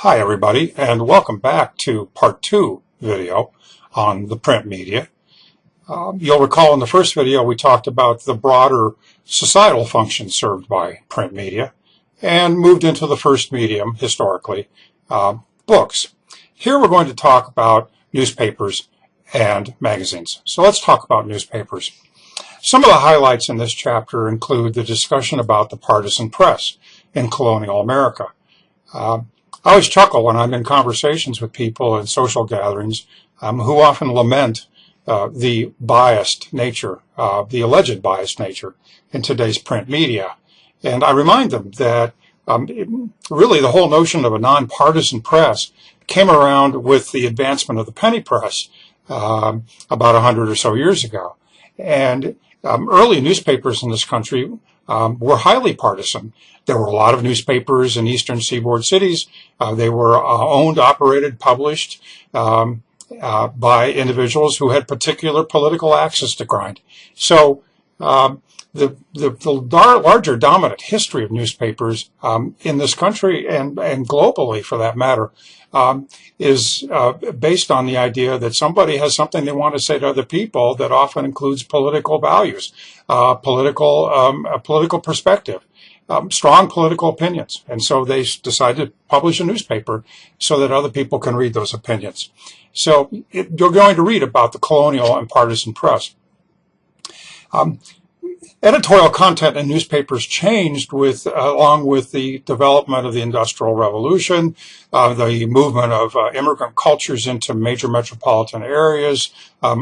Hi everybody, and welcome back to part 2 video on the print media. You'll recall in the first video we talked about the broader societal functions served by print media and moved into the first medium, historically, books. Here we're going to talk about newspapers and magazines. So let's talk about newspapers. Some of the highlights in this chapter include the discussion about the partisan press in colonial America. I always chuckle when I'm in conversations with people in social gatherings who often lament the biased nature, the alleged biased nature in today's print media. And I remind them that really the whole notion of a nonpartisan press came around with the advancement of the penny press about 100 or so years ago. And early newspapers in this country were highly partisan. There were a lot of newspapers in eastern seaboard cities. They were owned, operated, published by individuals who had particular political axes to grind. So the larger dominant history of newspapers in this country and globally, for that matter, is based on the idea that somebody has something they want to say to other people that often includes political values, political perspective, strong political opinions. And so they decided to publish a newspaper so that other people can read those opinions. So you're going to read about the colonial and partisan press. Editorial content in newspapers changed along with the development of the Industrial Revolution, the movement of immigrant cultures into major metropolitan areas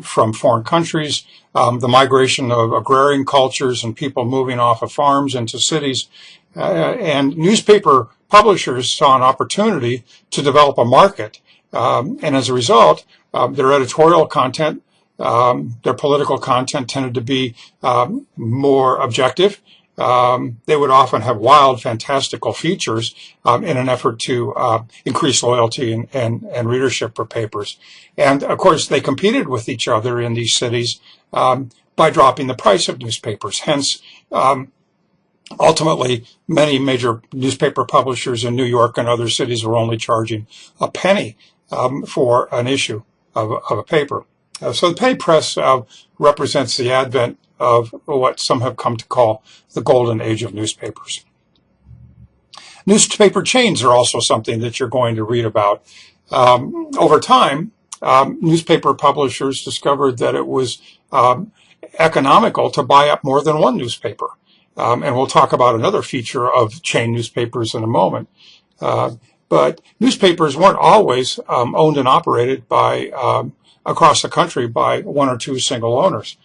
from foreign countries, the migration of agrarian cultures and people moving off of farms into cities. And newspaper publishers saw an opportunity to develop a market. And as a result, their editorial content, their political content tended to be more objective. They would often have wild, fantastical features in an effort to increase loyalty and readership for papers. And, of course, they competed with each other in these cities by dropping the price of newspapers. Hence, ultimately, many major newspaper publishers in New York and other cities were only charging a penny for an issue of a paper. So the penny press represents the advent of what some have come to call the golden age of newspapers. Newspaper chains are also something that you're going to read about. Over time, newspaper publishers discovered that it was economical to buy up more than one newspaper. And we'll talk about another feature of chain newspapers in a moment. But newspapers weren't always owned and operated by across the country by one or two single owners.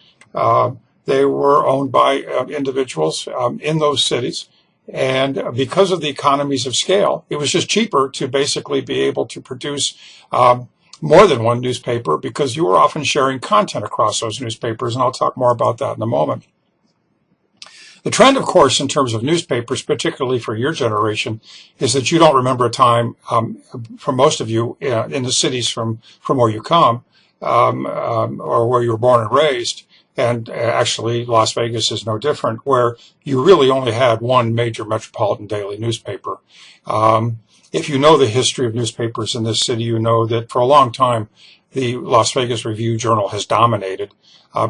They were owned by individuals in those cities. And because of the economies of scale, it was just cheaper to basically be able to produce more than one newspaper because you were often sharing content across those newspapers. And I'll talk more about that in a moment. The trend, of course, in terms of newspapers, particularly for your generation, is that you don't remember a time, for most of you, in the cities from where you come, or where you were born and raised, and actually Las Vegas is no different, where you really only had one major metropolitan daily newspaper. If you know the history of newspapers in this city, you know that for a long time the Las Vegas Review-Journal has dominated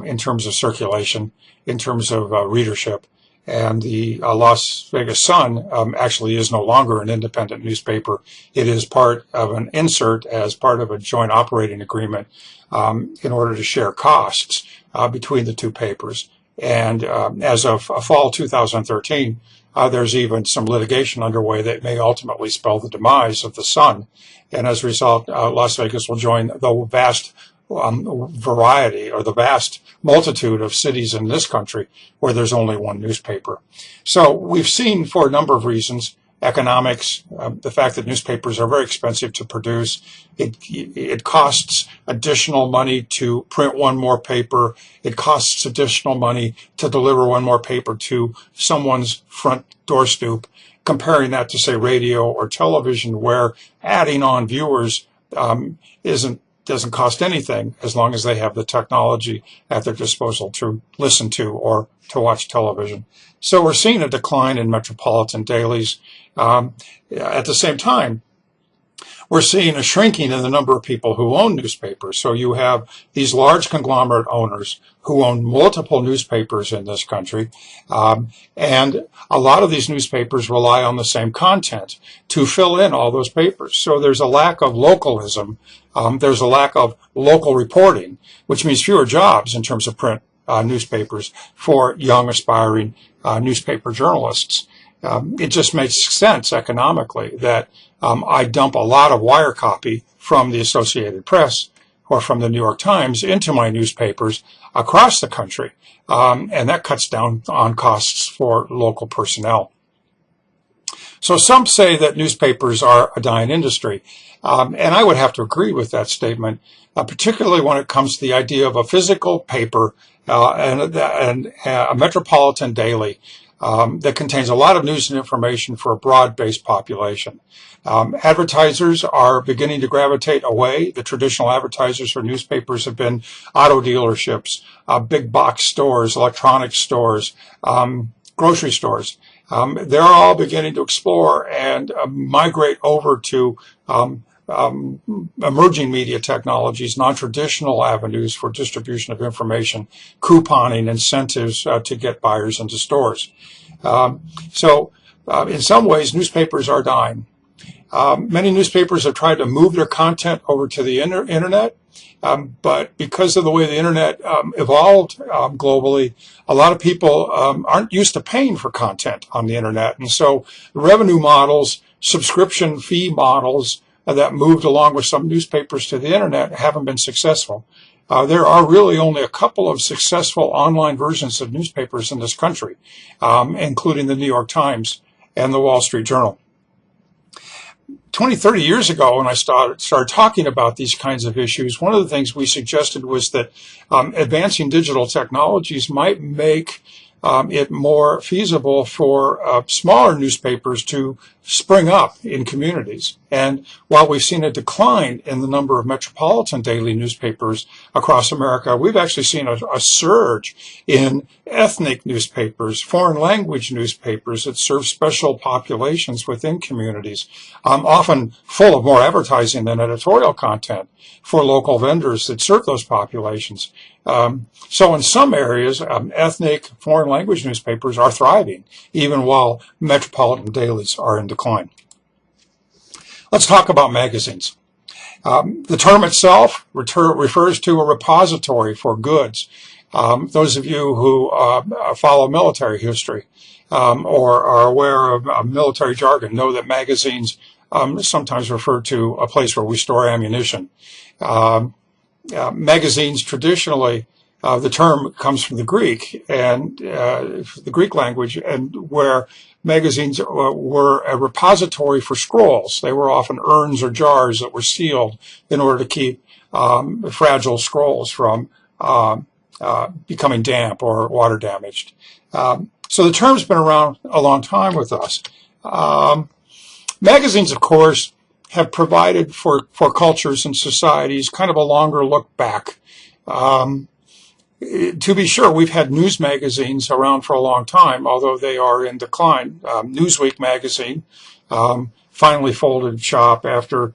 in terms of circulation, in terms of readership. And the Las Vegas Sun actually is no longer an independent newspaper. It is part of an insert as part of a joint operating agreement in order to share costs between the two papers. And as of fall 2013, there's even some litigation underway that may ultimately spell the demise of the Sun. And as a result, Las Vegas will join the vast variety or the vast multitude of cities in this country where there's only one newspaper. So we've seen for a number of reasons, economics, the fact that newspapers are very expensive to produce. It costs additional money to print one more paper. It costs additional money to deliver one more paper to someone's front door stoop. Comparing that to, say, radio or television, where adding on viewers doesn't cost anything as long as they have the technology at their disposal to listen to or to watch television. So we're seeing a decline in metropolitan dailies. At the same time, We're seeing a shrinking in the number of people who own newspapers. So you have these large conglomerate owners who own multiple newspapers in this country. And a lot of these newspapers rely on the same content to fill in all those papers. So there's a lack of localism. There's a lack of local reporting, which means fewer jobs in terms of print newspapers for young, aspiring newspaper journalists. It just makes sense economically that I dump a lot of wire copy from the Associated Press or from the New York Times into my newspapers across the country, and that cuts down on costs for local personnel. So some say that newspapers are a dying industry, and I would have to agree with that statement, particularly when it comes to the idea of a physical paper and a metropolitan daily that contains a lot of news and information for a broad-based population. Advertisers are beginning to gravitate away. The traditional advertisers for newspapers have been auto dealerships, big box stores, electronics stores, grocery stores. They're all beginning to explore and migrate over to emerging media technologies, non-traditional avenues for distribution of information, couponing, incentives to get buyers into stores. So in some ways, newspapers are dying. Many newspapers have tried to move their content over to the internet, but because of the way the internet evolved globally, a lot of people aren't used to paying for content on the internet. And so revenue models, subscription fee models that moved along with some newspapers to the internet haven't been successful. There are really only a couple of successful online versions of newspapers in this country, including the New York Times and the Wall Street Journal. 20, 30 years ago, when I started talking about these kinds of issues, one of the things we suggested was that advancing digital technologies might make it more feasible for smaller newspapers to spring up in communities. And while we've seen a decline in the number of metropolitan daily newspapers across America, we've actually seen a surge in ethnic newspapers, foreign language newspapers that serve special populations within communities, often full of more advertising than editorial content for local vendors that serve those populations. So in some areas, ethnic foreign language newspapers are thriving, even while metropolitan dailies are in decline. Let's talk about magazines. The term itself refers to a repository for goods. Those of you who follow military history or are aware of military jargon know that magazines sometimes refer to a place where we store ammunition. Magazines traditionally, the term comes from the Greek and the Greek language, and where magazines were a repository for scrolls. They were often urns or jars that were sealed in order to keep fragile scrolls from becoming damp or water damaged. So the term's been around a long time with us. Magazines, of course, have provided for cultures and societies kind of a longer look back. To be sure, we've had news magazines around for a long time, although they are in decline. Newsweek magazine finally folded shop after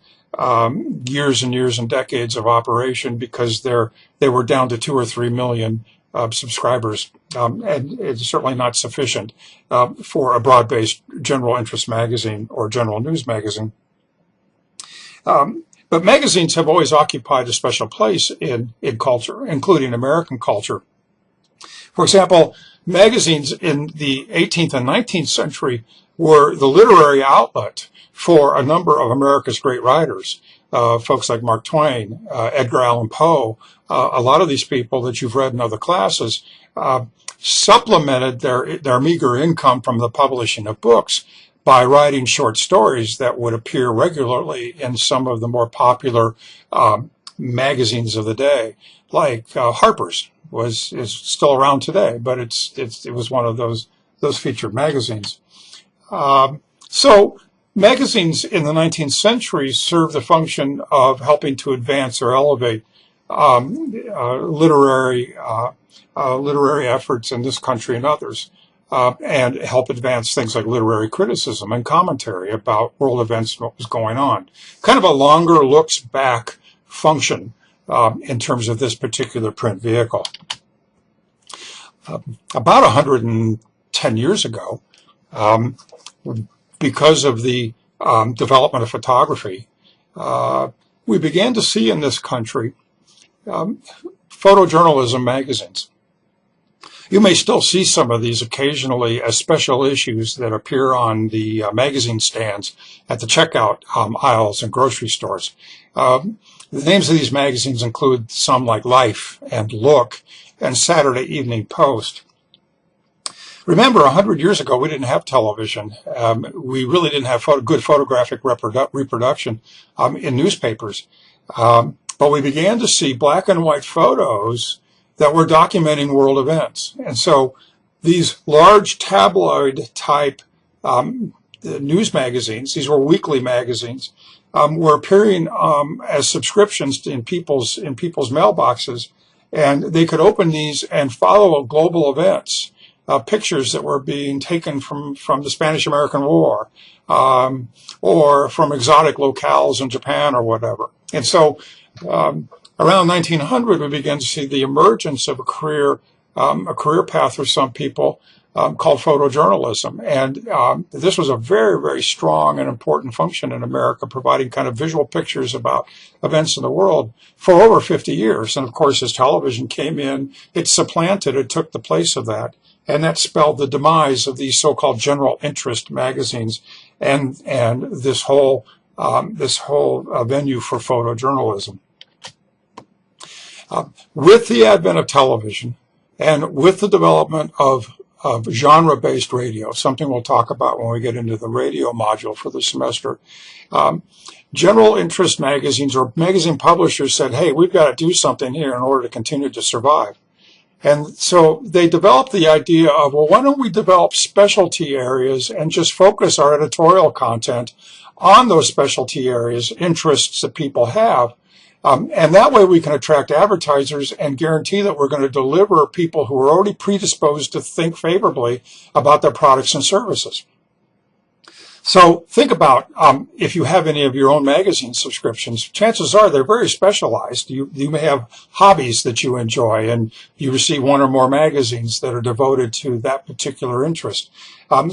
years and years and decades of operation because they were down to 2 or 3 million subscribers, and it's certainly not sufficient for a broad-based general interest magazine or general news magazine. But magazines have always occupied a special place in culture, including American culture. For example, magazines in the 18th and 19th century were the literary outlet for a number of America's great writers, folks like Mark Twain, Edgar Allan Poe. A lot of these people that you've read in other classes supplemented their meager income from the publishing of books by writing short stories that would appear regularly in some of the more popular magazines of the day, like Harper's is still around today, but it was one of those featured magazines. So magazines in the 19th century served the function of helping to advance or elevate literary efforts in this country and others. and help advance things like literary criticism and commentary about world events and what was going on. Kind of a longer looks back function in terms of this particular print vehicle. About 110 years ago, because of the development of photography, we began to see in this country photojournalism magazines. You may still see some of these occasionally as special issues that appear on the magazine stands at the checkout aisles in grocery stores. The names of these magazines include some like Life and Look and Saturday Evening Post. Remember, 100 years ago, we didn't have television. We really didn't have good photographic reproduction in newspapers. But we began to see black and white photos that were documenting world events. And so these large tabloid type news magazines, these were weekly magazines, were appearing as subscriptions in people's mailboxes, and they could open these and follow global events, pictures that were being taken from the Spanish-American War, or from exotic locales in Japan or whatever. And so around 1900, we began to see the emergence of a career path for some people called photojournalism. And this was a very, very strong and important function in America, providing kind of visual pictures about events in the world for over 50 years. And of course, as television came in, it took the place of that. And that spelled the demise of these so-called general interest magazines and this whole venue for photojournalism. With the advent of television and with the development of genre-based radio, something we'll talk about when we get into the radio module for the semester, general interest magazines or magazine publishers said, hey, we've got to do something here in order to continue to survive. And so they developed the idea of, well, why don't we develop specialty areas and just focus our editorial content on those specialty areas, interests that people have. And that way we can attract advertisers and guarantee that we're going to deliver people who are already predisposed to think favorably about their products and services. So think about if you have any of your own magazine subscriptions, chances are they're very specialized. You may have hobbies that you enjoy, and you receive one or more magazines that are devoted to that particular interest.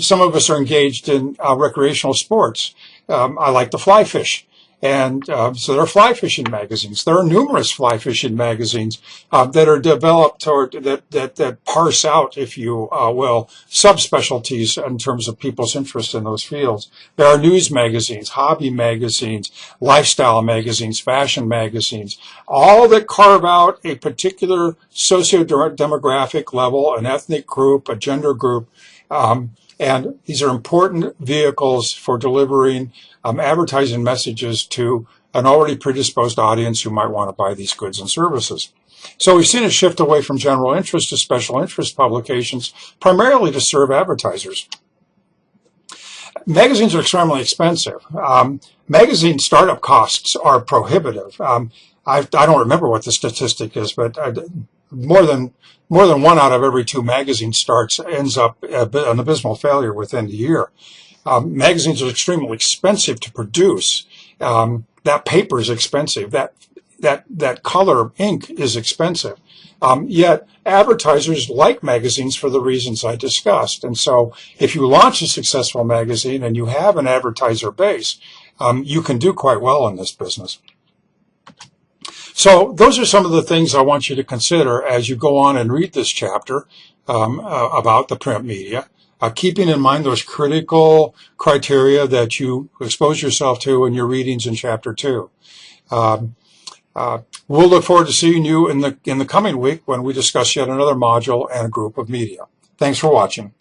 Some of us are engaged in recreational sports. I like to fly fish. And so there are fly fishing magazines. There are numerous fly fishing magazines that are developed or that parse out, if you will, subspecialties in terms of people's interest in those fields. There are news magazines, hobby magazines, lifestyle magazines, fashion magazines, all that carve out a particular socio-demographic level, an ethnic group, a gender group. And these are important vehicles for delivering advertising messages to an already predisposed audience who might want to buy these goods and services. So we've seen a shift away from general interest to special interest publications, primarily to serve advertisers. Magazines are extremely expensive. Magazine startup costs are prohibitive. I don't remember what the statistic is, but more than one out of every two magazine starts ends up an abysmal failure within a year. Magazines are extremely expensive to produce. That paper is expensive. That color ink is expensive. Yet advertisers like magazines for the reasons I discussed. And so if you launch a successful magazine and you have an advertiser base, you can do quite well in this business. So those are some of the things I want you to consider as you go on and read this chapter about the print media, keeping in mind those critical criteria that you expose yourself to in your readings in Chapter 2. We'll look forward to seeing you in the coming week when we discuss yet another module and a group of media. Thanks for watching.